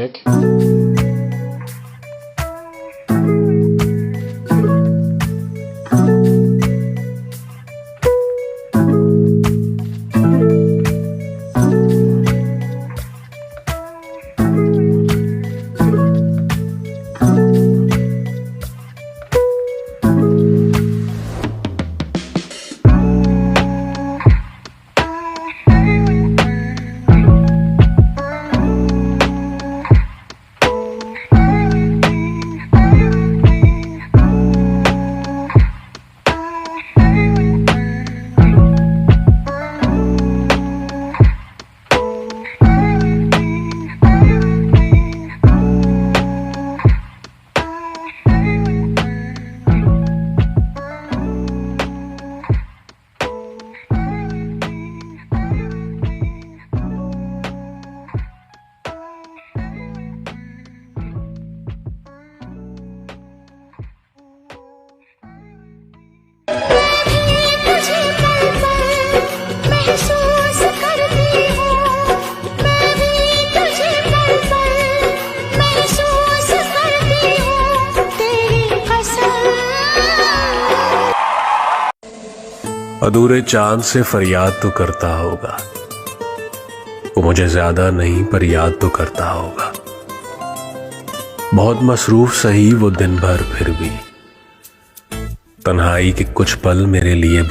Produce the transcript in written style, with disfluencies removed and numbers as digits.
kick. अधूरे चांद से फरियाद तो करता होगा, वो मुझे ज्यादा नहीं पर याद तो करता होगा। बहुत मसरूफ सही वो दिन भर, फिर भी तन्हाई के कुछ पल मेरे लिए